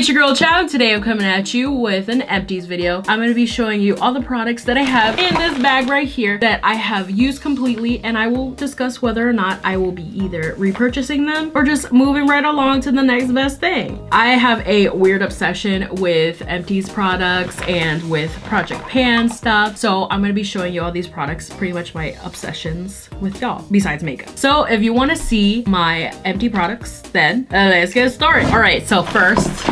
it's your girl Chab. Today I'm coming at you with an Empties video. I'm going to be showing you all the products that I have in this bag right here that I have used completely, and I will discuss whether or not I will be either repurchasing them or just moving right along to the next best thing. I have a weird obsession with Empties products and with Project Pan stuff, so I'm going to be showing you all these products, pretty much my obsessions with y'all, besides makeup. So if you want to see my Empty products, then let's get started. All right, so first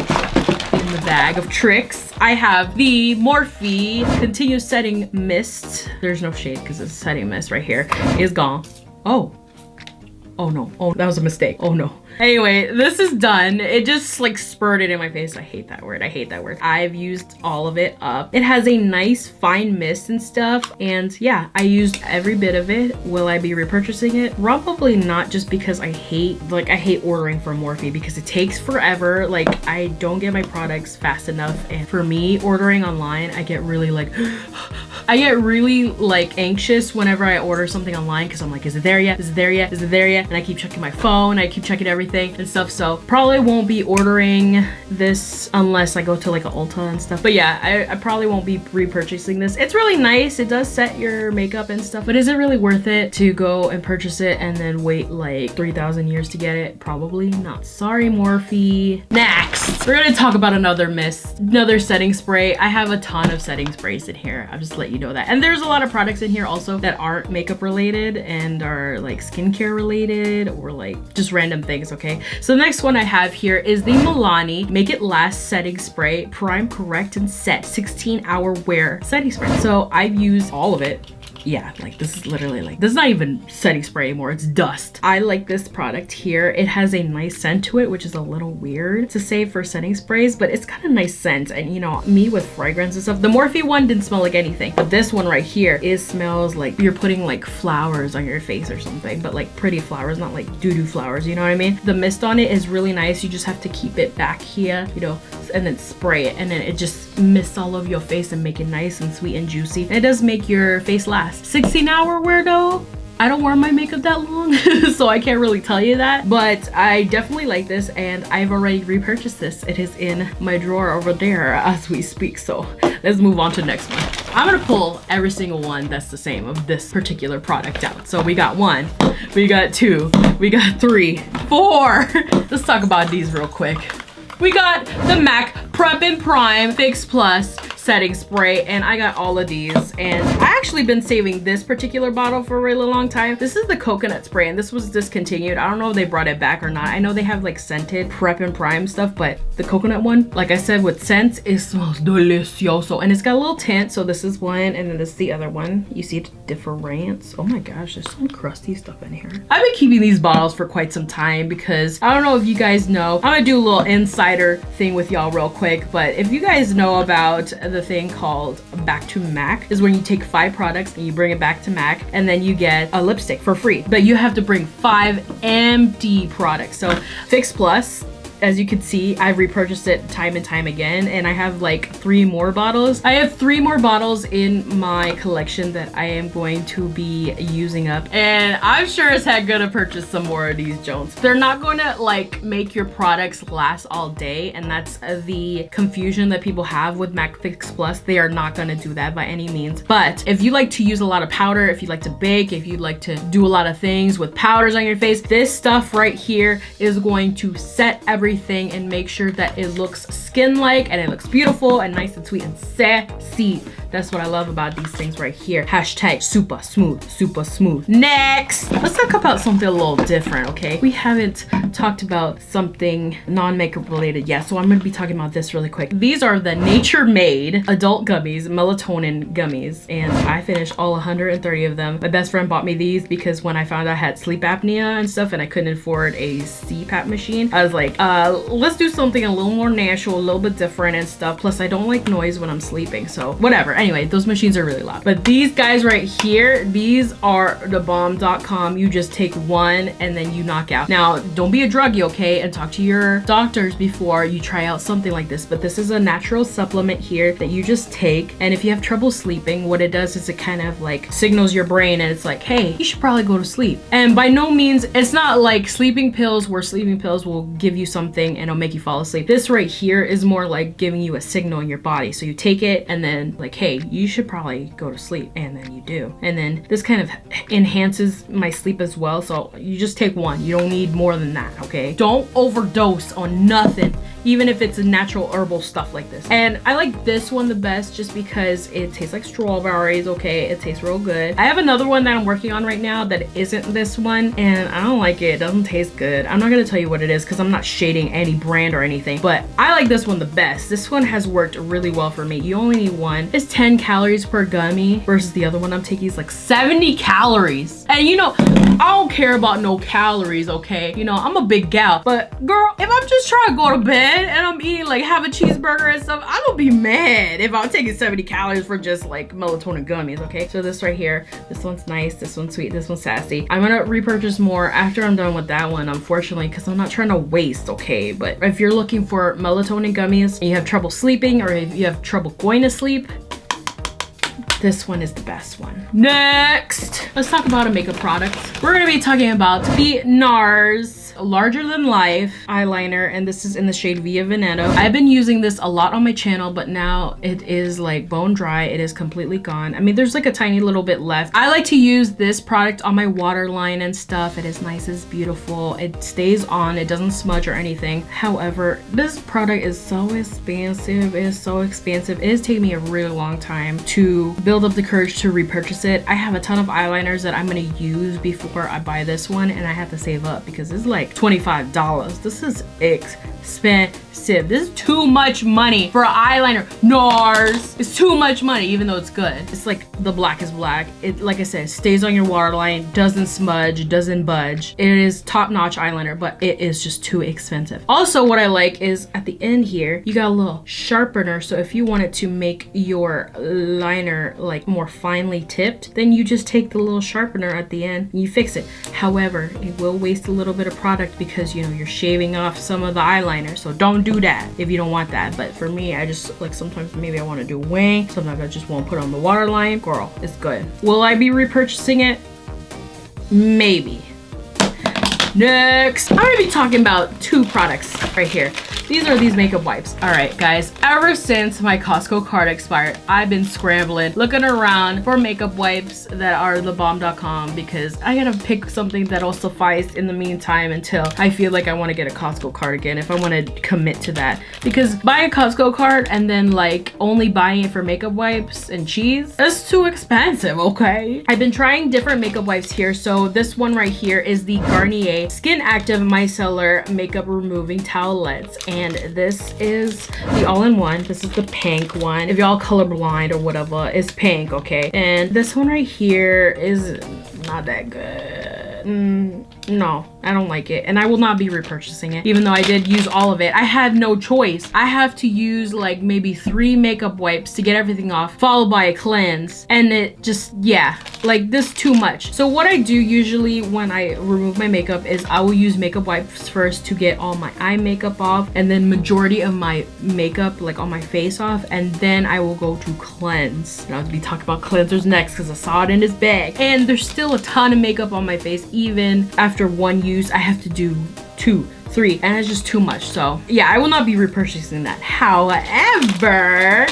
in the bag of tricks, I have the Morphe Continuous Setting Mist. There's no shade because it's setting mist right here. It's gone. Oh no. Oh, that was a mistake. Oh no. Anyway, this is done. It just like spurted in my face. I hate that word. I hate that word. I've used all of it up. It has a nice fine mist and stuff. And yeah, I used every bit of it. Will I be repurchasing it? Probably not, just because I hate ordering from Morphe because it takes forever. Like, I don't get my products fast enough. And for me, ordering online, I get really like anxious whenever I order something online because I'm like, is it there yet? Is it there yet? Is it there yet? And I keep checking my phone. I keep checking everything and stuff. So probably won't be ordering this unless I go to like an Ulta and stuff. But yeah, I probably won't be repurchasing this. It's really nice. It does set your makeup and stuff, but is it really worth it to go and purchase it and then wait like 3,000 years to get it? Probably not. Sorry, Morphe. Next, we're gonna talk about another mist, another setting spray. I have a ton of setting sprays in here. I'll just let you know that. And there's a lot of products in here also that aren't makeup related and are like skincare related or like just random things, okay? So the next one I have here is the Milani Make It Last Setting Spray Prime, Correct, and Set 16-Hour Wear Setting Spray. So I've used all of it. Yeah, like this is literally like, this is not even setting spray anymore, it's dust. I like this product here. It has a nice scent to it, which is a little weird to say for setting sprays, but it's got a nice scent. And you know, me with fragrance and stuff, the Morphe one didn't smell like anything, but this one right here, it smells like you're putting like flowers on your face or something, but like pretty flowers, not like doo-doo flowers, you know what I mean? The mist on it is really nice. You just have to keep it back here, you know, and then spray it, and then it just mists all over your face and make it nice and sweet and juicy. And it does make your face last. 16-hour wear though, I don't wear my makeup that long so I can't really tell you that, but I definitely like this and I've already repurchased this. It is in my drawer over there as we speak. So let's move on to the next one. I'm gonna pull every single one that's the same of this particular product out. So we got 1, we got 2, we got 3, 4. Let's talk about these real quick. We got the MAC Prep and Prime Fix Plus setting spray, and I got all of these, and I actually been saving this particular bottle for a really long time. This is the coconut spray, and this was discontinued. I don't know if they brought it back or not. I know they have like scented Prep and Prime stuff, but the coconut one, like I said, with scents, it smells delicioso, and it's got a little tint. So this is one, and then this is the other one. You see the difference. Oh my gosh, there's some crusty stuff in here. I've been keeping these bottles for quite some time because I don't know if you guys know, I'm gonna do a little insider thing with y'all real quick, but if you guys know about the thing called Back to MAC, is when you take 5 products and you bring it back to MAC, and then you get a lipstick for free, but you have to bring 5 empty products. So Fix Plus, as you can see, I've repurchased it time and time again, and I have like 3 more bottles. I have 3 more bottles in my collection that I am going to be using up, and I'm sure as heck gonna purchase some more of these Jones. They're not going to like make your products last all day, and that's the confusion that people have with MAC Fix Plus. They are not going to do that by any means. But if you like to use a lot of powder, if you like to bake, if you like to do a lot of things with powders on your face, this stuff right here is going to set everything and make sure that it looks skin-like and it looks beautiful and nice and sweet and sassy. That's what I love about these things right here. Hashtag super smooth, super smooth. Next, let's talk about something a little different, okay? We haven't talked about something non-makeup related yet, so I'm gonna be talking about this really quick. These are the NatureMade adult gummies, melatonin gummies, and I finished all 130 of them. My best friend bought me these because when I found I had sleep apnea and stuff and I couldn't afford a CPAP machine, I was like, let's do something a little more natural, a little bit different and stuff. Plus I don't like noise when I'm sleeping, so whatever. Anyway, those machines are really loud. But these guys right here, these are the bomb.com. You just take 1 and then you knock out. Now, don't be a druggie, okay? And talk to your doctors before you try out something like this. But this is a natural supplement here that you just take. And if you have trouble sleeping, what it does is it kind of like signals your brain and it's like, hey, you should probably go to sleep. And by no means, it's not like sleeping pills where sleeping pills will give you something and it'll make you fall asleep. This right here is more like giving you a signal in your body. So you take it and then like, hey, you should probably go to sleep, and then you do. And then this kind of enhances my sleep as well. So you just take one. You don't need more than that, okay? Don't overdose on nothing, even if it's a natural herbal stuff like this. And I like this one the best just because it tastes like strawberries, okay? It tastes real good. I have another one that I'm working on right now that isn't this one, and I don't like it. It doesn't taste good. I'm not gonna tell you what it is because I'm not shading any brand or anything, but I like this one the best. This one has worked really well for me. You only need one. It's 10 calories per gummy versus the other one I'm taking is like 70 calories. And you know, I don't care about no calories, okay? You know, I'm a big gal, but girl, if I'm just trying to go to bed and I'm eating like have a cheeseburger and stuff, I'm gonna be mad if I'm taking 70 calories for just like melatonin gummies, okay? So this right here, this one's nice, this one's sweet, this one's sassy. I'm gonna repurchase more after I'm done with that one, unfortunately, because I'm not trying to waste, okay? But if you're looking for melatonin gummies and you have trouble sleeping, or if you have trouble going to sleep, this one is the best one. Next, let's talk about a makeup product. We're gonna be talking about the Nars Larger Than Life eyeliner, and this is in the shade Via Veneto. I've been using this a lot on my channel, but now it is like bone dry. It is completely gone. I mean, there's like a tiny little bit left. I like to use this product on my waterline and stuff. It is nice, it's beautiful. It stays on, it doesn't smudge or anything. However, this product is so expensive. It is so expensive. It has taken me a really long time to build up the courage to repurchase it. I have a ton of eyeliners that I'm gonna use before I buy this one, and I have to save up because it's like $25. This is expensive. This is too much money for an eyeliner. Nars. It's too much money, even though it's good. It's like the Blackest black. It, like I said, stays on your waterline, doesn't smudge, doesn't budge. It is top-notch eyeliner, but it is just too expensive. Also, what I like is at the end here, you got a little sharpener. So if you wanted to make your liner like more finely tipped, then you just take the little sharpener at the end and you fix it. However, it will waste a little bit of product because, you know, you're shaving off some of the eyeliner, so don't do that if you don't want that. But for me, I just like, sometimes maybe I want to do wing, sometimes I just want to put on the waterline. Girl, it's good. Will I be repurchasing it? Maybe. Next, I'm gonna be talking about two products right here. These are these makeup wipes. All right, guys, ever since my Costco card expired, I've been scrambling, looking around for makeup wipes that are thebomb.com because I gotta pick something that'll suffice in the meantime until I feel like I wanna get a Costco card again, if I wanna commit to that. Because buying a Costco card and then like only buying it for makeup wipes and cheese, that's too expensive, okay? I've been trying different makeup wipes here. So this one right here is the Garnier SkinActive Micellar Makeup Removing Towelettes. And this is the all-in-one. This is the pink one. If y'all colorblind or whatever, it's pink, okay? And this one right here is not that good. No, I don't like it, and I will not be repurchasing it, even though I did use all of it. I had no choice. I have to use like maybe 3 makeup wipes to get everything off, followed by a cleanse, and it just, yeah, like this too much. So what I do usually when I remove my makeup is I will use makeup wipes first to get all my eye makeup off, and then majority of my makeup like on my face off, and then I will go to cleanse. And I'll be talking about cleansers next because I saw it in this bag, and there's still a ton of makeup on my face. Even after one use, I have to do 2, 3, and it's just too much. So yeah, I will not be repurchasing that. However,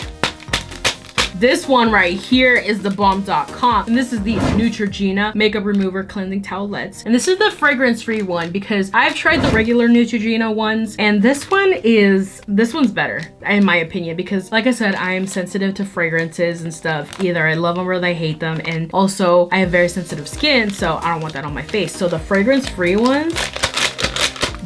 this one right here is the bomb.com, and this is the Neutrogena Makeup Remover Cleansing Towelettes. And this is the fragrance-free one because I've tried the regular Neutrogena ones, and this one's better in my opinion because, like I said, I am sensitive to fragrances and stuff. Either I love them or I hate them, and also I have very sensitive skin, so I don't want that on my face. So the fragrance-free ones,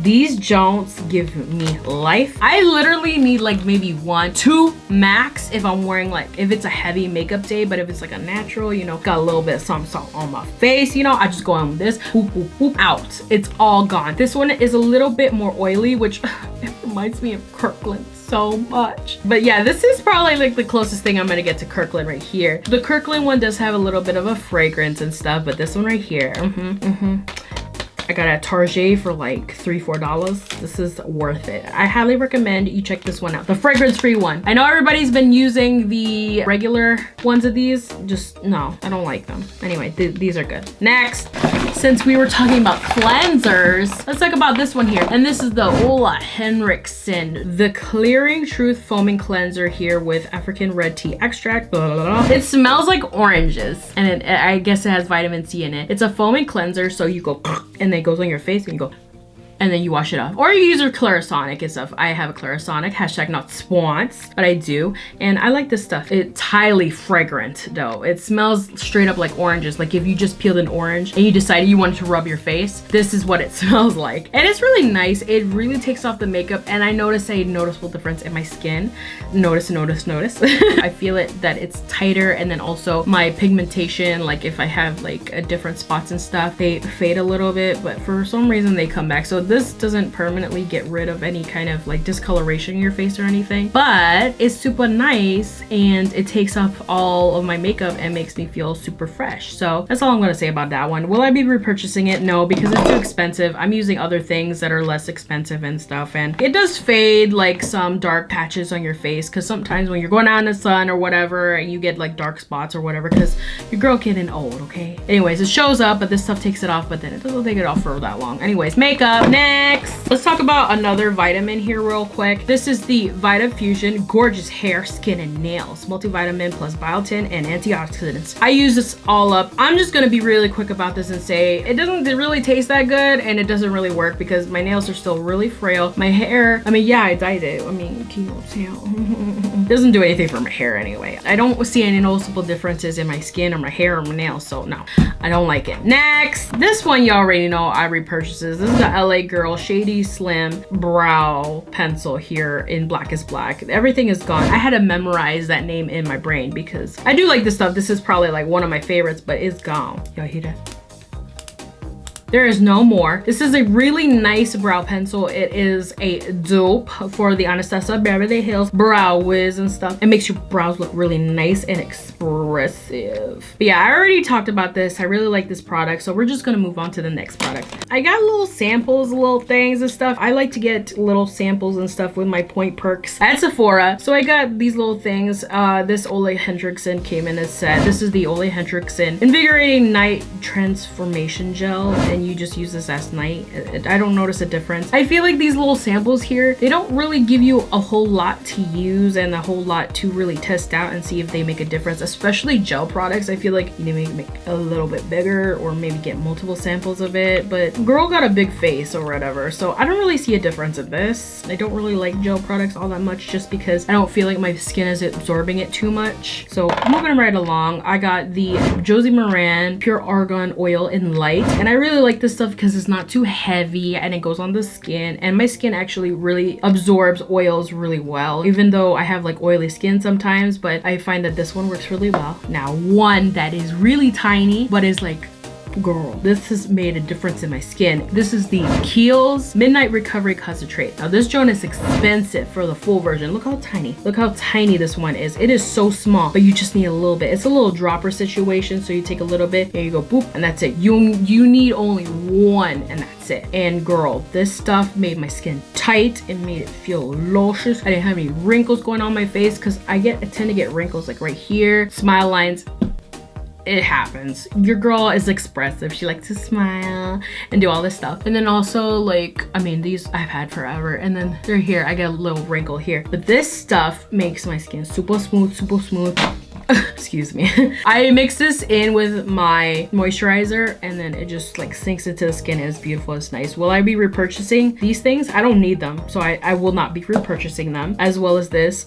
these Jones give me life. I literally need like maybe 1, 2 max if I'm wearing like, if it's a heavy makeup day, but if it's like a natural, you know, got a little bit of something on my face, you know, I just go in with this, whoop, whoop, whoop, out. It's all gone. This one is a little bit more oily, which it reminds me of Kirkland so much. But yeah, this is probably like the closest thing I'm gonna get to Kirkland right here. The Kirkland one does have a little bit of a fragrance and stuff, but this one right here, I got it at Target for like $3-4. This is worth it. I highly recommend you check this one out. The fragrance-free one. I know everybody's been using the regular ones of these. Just, no, I don't like them. Anyway, these are good. Next, since we were talking about cleansers, let's talk about this one here. And this is the Henriksen, the Clearing Truth Foaming Cleanser here with African red tea extract. Blah, blah, blah. It smells like oranges, and I guess it has vitamin C in it. It's a foaming cleanser, so you go and then it goes on your face and you go and then you wash it off. Or you use your Clarisonic and stuff. I have a Clarisonic, hashtag not spons, but I do. And I like this stuff. It's highly fragrant though. It smells straight up like oranges. Like if you just peeled an orange and you decided you wanted to rub your face, this is what it smells like. And it's really nice. It really takes off the makeup, and I notice a noticeable difference in my skin. Notice. I feel it that it's tighter, and then also my pigmentation, like if I have like a different spots and stuff, they fade a little bit, but for some reason they come back. So this doesn't permanently get rid of any kind of like discoloration in your face or anything, but it's super nice and it takes off all of my makeup and makes me feel super fresh. So that's all I'm gonna say about that one. Will I be repurchasing it? No, because it's too expensive. I'm using other things that are less expensive and stuff, and it does fade like some dark patches on your face, because sometimes when you're going out in the sun or whatever and you get like dark spots or whatever, because your girl getting old, okay? Anyways, it shows up, but this stuff takes it off, but then it doesn't take it off for that long. Anyways, makeup. Next, let's talk about another vitamin here real quick. This is the Vita Fusion Gorgeous Hair, Skin, and Nails Multivitamin plus biotin and antioxidants. I use this all up. I'm just gonna be really quick about this and say it doesn't really taste that good, and it doesn't really work because my nails are still really frail. My hair, I mean, yeah, I dyed it. I mean, Kiehl doesn't do anything for my hair anyway. I don't see any noticeable differences in my skin or my hair or my nails, so no, I don't like it. Next, this one you already know I repurchases. This is the LA Girl Shady Slim Brow Pencil here in Blackest Black. Everything is gone. I had to memorize that name in my brain because I do like this stuff. This is probably like one of my favorites, but it's gone. Y'all hear that? There is no more. This is a really nice brow pencil. It is a dupe for the Anastasia Beverly Hills Brow Wiz and stuff. It makes your brows look really nice and expressive. But yeah, I already talked about this. I really like this product, so we're just gonna move on to the next product. I got little samples, little things and stuff. I like to get little samples and stuff with my point perks at Sephora. So I got these little things. This Ole Henriksen came in a set. This is the Ole Henriksen Invigorating Night Transformation Gel, and you just use this as night. I don't notice a difference. I feel like these little samples here, they don't really give you a whole lot to use and a whole lot to really test out and see if they make a difference, especially gel products. I feel like you need to make a little bit bigger or maybe get multiple samples of it, but girl got a big face or whatever, so I don't really see a difference in this. I don't really like gel products all that much just because I don't feel like my skin is absorbing it too much. So moving right along, I got the Josie Maran Pure Argan Oil in Light, and I really like this stuff because it's not too heavy and it goes on the skin, and my skin actually really absorbs oils really well, even though I have like oily skin sometimes, but I find that this one works really well. Now, one that is really tiny but is like, girl, this has made a difference in my skin. This is the Kiehl's Midnight Recovery Concentrate. Now this joint is expensive for the full version. Look how tiny this one is. It is so small, but you just need a little bit. It's a little dropper situation, so you take a little bit, there you go, boop, and that's it. You need only one, and that's it. And girl, this stuff made my skin tight. It made it feel luscious. I didn't have any wrinkles going on my face because I tend to get wrinkles like right here, smile lines. It happens. Your girl is expressive. She likes to smile and do all this stuff. And then also, like, I mean, these I've had forever, and then they're here. I get a little wrinkle here, but this stuff makes my skin super smooth. Excuse me. I mix this in with my moisturizer, and then it just like sinks into the skin. It's beautiful. It's nice. Will I be repurchasing these things? I don't need them, so I will not be repurchasing them, as well as this.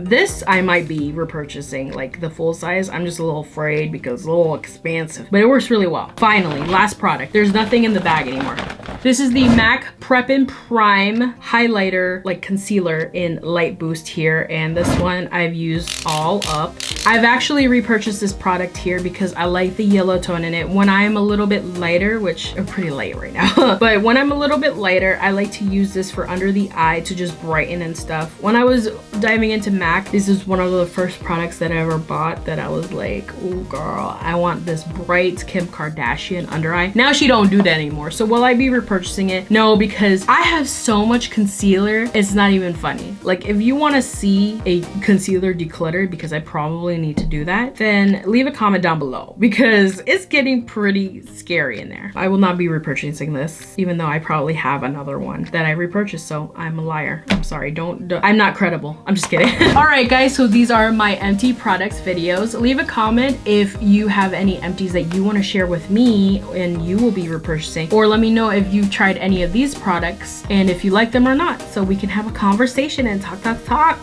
This I might be repurchasing, like the full size. I'm just a little afraid because it's a little expansive, but it works really well. Finally, last product. There's nothing in the bag anymore. This is the MAC Prep and Prime highlighter, like concealer in Light Boost here, and this one I've used all up. I've actually repurchased this product here because I like the yellow tone in it. When I'm a little bit lighter, which I'm pretty light right now, but when I'm a little bit lighter, I like to use this for under the eye to just brighten and stuff. When I was diving into MAC, this is one of the first products that I ever bought that I was like, oh girl, I want this bright Kim Kardashian under eye. Now she don't do that anymore. So will I be repurchasing it? No, because I have so much concealer, it's not even funny. Like if you want to see a concealer decluttered, because I probably need to do that, then leave a comment down below because it's getting pretty scary in there. I will not be repurchasing this, even though I probably have another one that I repurchased, so I'm a liar. I'm sorry, don't I'm not credible. I'm just kidding. All right guys, so these are my empty products videos. Leave a comment if you have any empties that you want to share with me and you will be repurchasing, or let me know if you've tried any of these products and if you like them or not, so we can have a conversation and talk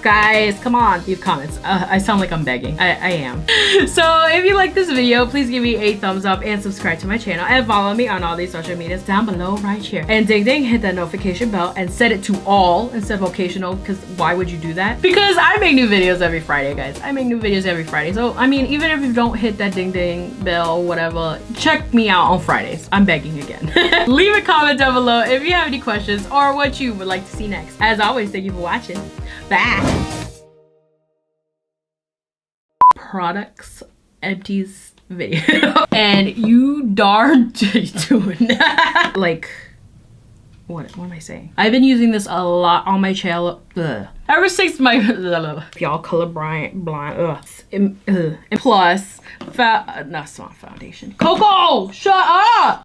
guys. Come on, leave comments. I sound like I'm begging. I am. So if you like this video, please give me a thumbs up and subscribe to my channel and follow me on all these social medias down below right here. And ding ding, hit that notification bell and set it to all instead of occasional, because why would you do that? Because I make new videos every Friday, guys. I make new videos every Friday. So I mean, even if you don't hit that ding ding bell, whatever, check me out on Fridays. I'm begging again. Leave a comment down below if you have any questions or what you would like to see next. As always, thank you for watching. Bye. Products empties video. And you darn doing like what am I saying? I've been using this a lot on my channel ever since my y'all colorblind plus no, it's not foundation. Coco, shut up.